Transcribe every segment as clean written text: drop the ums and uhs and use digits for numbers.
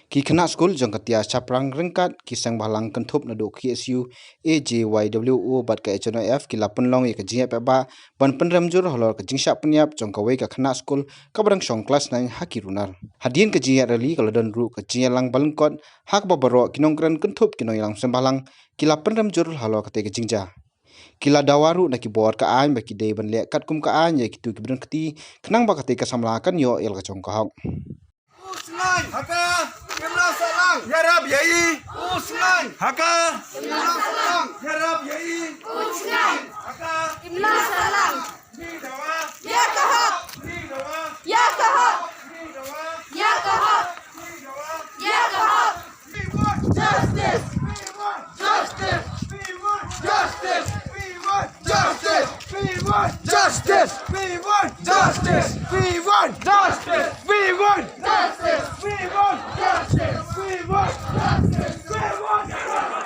Ki kena skul jong katia chaprang rengkat ki sang balang kentup na do KSU AJYWO bat ka HNF ki lapun long ye ka jinga pa ba ban penram jur holor ka jingsha penyap jong ka wei ka kena skul ka barang song kelas 9 haki runar hadien ka jinga rali ka ladan ru ka jinga lang balengkot hak ba baro kinong kran kentup kinong yang sembalang ki lapun ram jur holor ka te ka jingja kila dawaru na ki bor ka an ba ki dei ban le kat kum ka an ye ki tu ki bran kati kenang ba ka te ka samlakan yo el ka jong ka hok Usnai haka kimna salang yarab yai usnai haka kimna salang yarab yai usnai haka kimna salang ni dawa ya kahak ni dawa ya kahak ni dawa ya kahak ni dawa ya kahak we want justice we want justice we want justice we want justice we want justice we want justice we want justice we want justice we want justice we want justice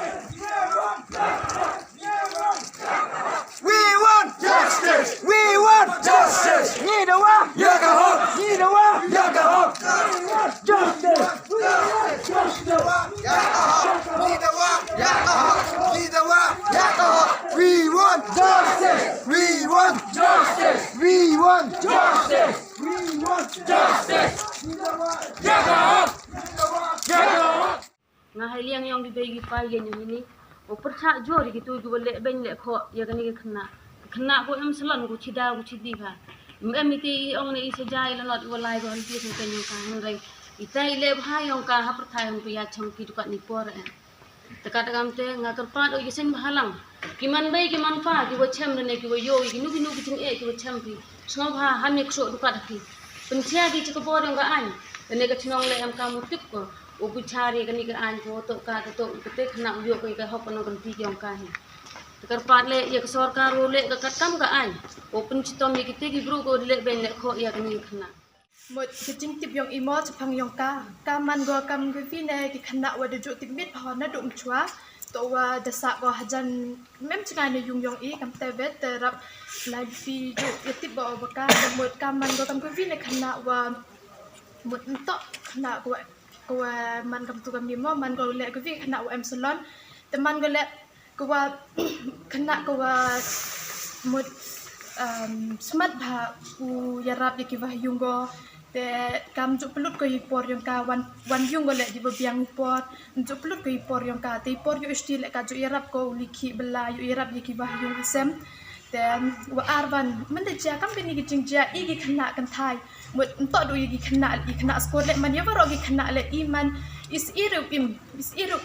we want justice we want justice ni dawa ya kahok ni dawa ya kahok justice justice ya kahok ni dawa ya kahok ni dawa ya kahok we want justice we want justice we want justice we want justice ni dawa ya kahok ya kahok ngahaliang yang dibagi payen yang ini o percak jori gitu gue lek ben lek kok ya kan ini kena ko em salon ko cida ko cidi ka em iti ong ni sejai la not walai ko anti sen kan yang kan rai itai le bhai ong ka ha perthai hon ya cham ki dukat ni por tekat gam te ngakar pat o yesen halang kiman bai kiman fa ki wo chem ne ki wo yo ki nu ki ting e ki wo chem pi sngo ha ha mi kso dukat ki pentia di ci ko por ong ka an ne ka chnong le em ka mutik ko upucari kani ke an ko to ka to kete khna yo ko ka hop no kan ti yong ka he tekar pat le ya sarkar le ka katam ka an open chitom ye kite ki bru ko le ben le kho ya kani khna một cái chính tiếp yong imo cho phang yong ka man go kam cái vi này cái khana wa de jo tik mit pha na dum chua to wa de sa go hajan mem chai ne yung yong i kam te vet te rap lai fi jo yetip ba ba ka một kam man go kam cái vi này khana wa một to khana ko man kam tu kam ni mo man go le cái vi khana wa em salon te man go le ko wa khana ko wa một smart bha ku yarap ye ki wa yung go te kam juk pelut ko ipor yang ka wan yung golek di bebiang ipor juk pelut ko ipor yang ka te ipor yu isti lek ka juk irap ko liki bela yu irap ye ki bah yung asem then wa arban men de ja kam bini ki jingja i ki khana kan thai mut to do ye ki khana skor lek man ye waro ki khana le iman is irup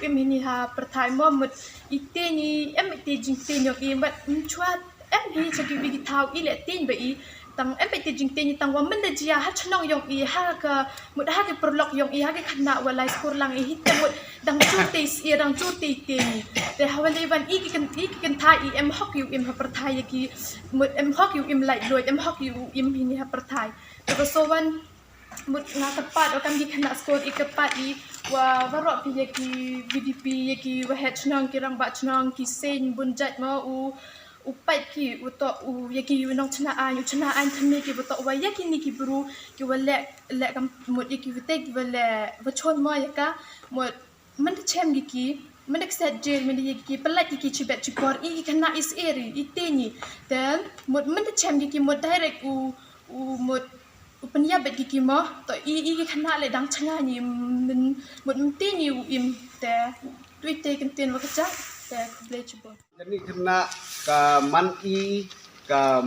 im ini ha perthai mo mut ite ni em ite jing te nyok i mat chua em hi cha ki bi ki thau i le tin ba i tang em pe jing te ni tang wa men de jia ha chnong yong i ha ka mut ha ke prolog yong i ha ke khana wa lai skor lang i hit mut dang chu te si dang chu te te ni te ha wa le van i ki kan thai i em hok yu im ha per thai ki mut em hok yu im lai loi em hok yu im hi ni ha per thai te ko so wan mut nga ka pat o kam ki khana skor i ka pat i wa ro pi ye ki VDP ye ki wa het chnong ki rang ba chnong ki sen bun jat ma upai ki uto yaki yunong chana an thame ki uto wa yaki ni ki bru ki wale le kam mod yaki vite ki wale wachon mo yaka mod man chem ki man set jail man yaki pelak ki chibet chipor I kana is eri iteni then mod man chem ki mod direct mod upanya bet ki mo to I kana le dang changa ni mod mtini im te tuite kan ten wa kacha te bleachable jadi kena ka man I ka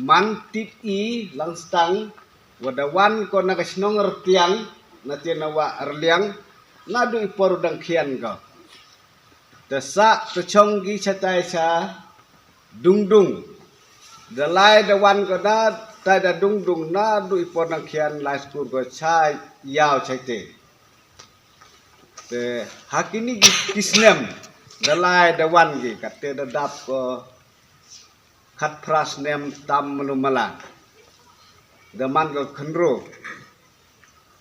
man tip I langstang wadawan ko nagasnong rtiang na tinawa arliang nadu ipor dang khian ka tesa tuchonggi chatai sa dungdung dalai dawan ko da ta da dungdung nadu ipor dang khian lai skur ko chai yao chaite te hakini kisnem dalai dawan gi kate dadap ko khat pras nem tam malumala daman ko khnro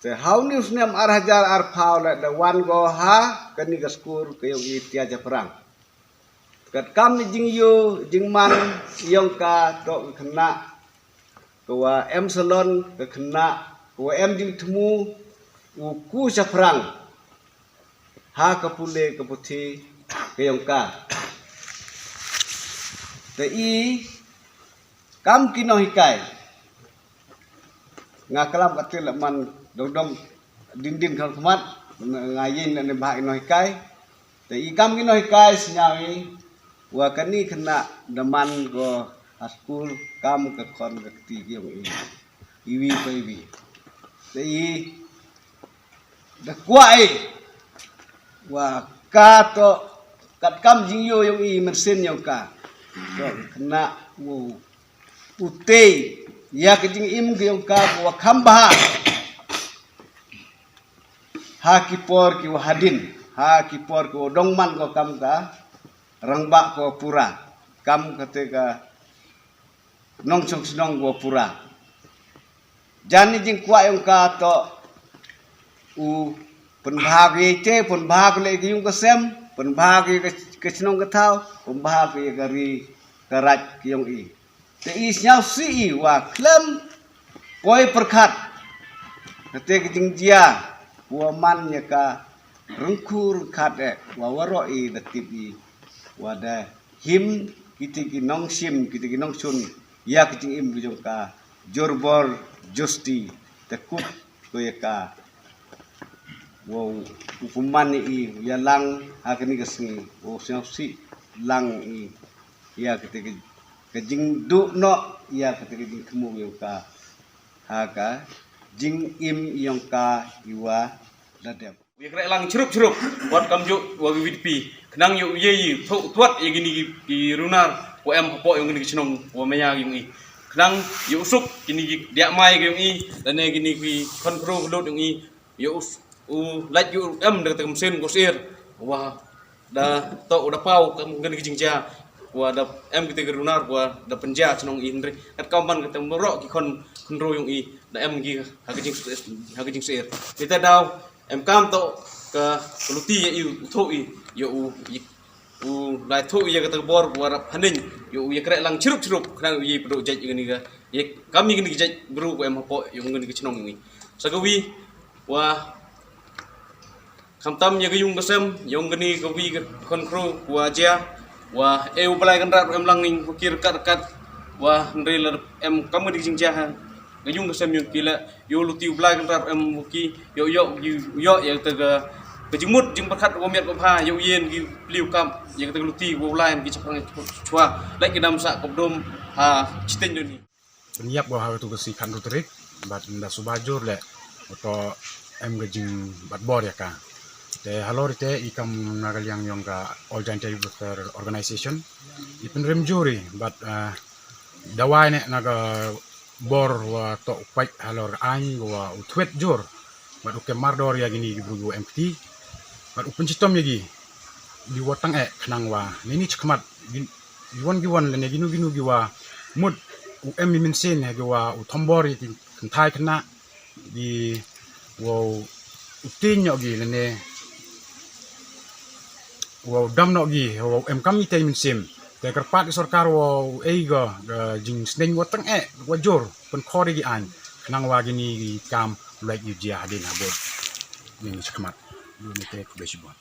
te how news nem ar hajar ar phau la dawan go ha kani ka skur ke yogi tia ja perang kat kam ni jing yo jing man yong ka to khna ko wa em salon ke khna ko em jing thmu uku saprang ha kapule kaputi kayongka te i kam kino hikai ngakalam katil man dong dindin kan kemat ngayin ne bah ino hikai te i kam kino hikai senyawi wa kani kena deman go askul kam ke kon ke ti yong iwi pe iwi te i da kwai wa ka to kat kam jing yo yong i mersin yong ka do kena wo utei ya ke jing im ge yong ka wa khamba ha kipor ki wa hadin ha kipor ko dongman ko kam ka rangba ko pura kam ketika nong song snong go pura jani jing kwa yong ka to u penbahagi ce penbahag le yung kesem penbahagi ke snong ke thau penbahagi gari karat yung i te is nyau si wa klem koi perkat ketika jing dia wa man nya ka rengkur khat wa waro i datip i wada him kiti nong sim kiti nong sun ya kiti im bijong ka jorbor justi tekut ko ya ka wow hukuman i ya lang hakini kesni wo si lang i ya kiti kejing du no ya kiti jing kemu yo ka haka jing im yong ka iwa dadap Việc lại lăng chrup wat kam jo wa VVP kenang yo ye tuat ye gini ki runar wa em po yo gini chnong wa maya yung i kenang yo usuk gini dia mai yung i dan ne gini ki kontrol lot yung i yo u laj yo em de tem sen ko sir wa da to da pau kam gini jingja wa da em ki runar wa da penja chnong i ndre kat kamban ka tem ro ki kontrol yung i da em gi ha ki jing sir kita daw em cam to ke luti ya iu thoi yo u lai thoi ya kata bor warap hanin yo ya krek lang chrup kena ye pro jaj ngani ga ye kami ngani jaj bro ko em po yo ngani chnong ni sagawi wa khamtam ya yung kasem yo ngani ko wi kontrol wa ja wa eu balai kan rat em lang ning kir kat wa ndrel em kamu di jing jahan ngayung kasem yung kila yo luti blai kan rat em ki yo ya tega kejumut jing perkat womiat kopha yo yen ki liu kam yang tega luti wo lain ki chapang chua lai ki dam sa kopdom ha chiten ni penyiap bahwa tu besi kan rutrik bat nda subajur le atau em gajing bat bor ya ka te halor te ikam nagal yang yong ka all giant organization ipen rem juri bat dawai ne naga bor wa to kwai halor an wa utwet jur bat uke mardor ya gini brugo empty bat upen citom yagi di watang kenang wa nini chkmat giwan le ne ginu giwa mud em min sen ha giwa utombor ti kentai kena di wo utin yo gi le ne wo dam no gi wo em kam ite min sim te kerpat sarkar wo eiga jing sneng watang wajur pen khori gi an kenang wa gini kam like yu dia hadin habot ni chkmat lu ne te ko besibon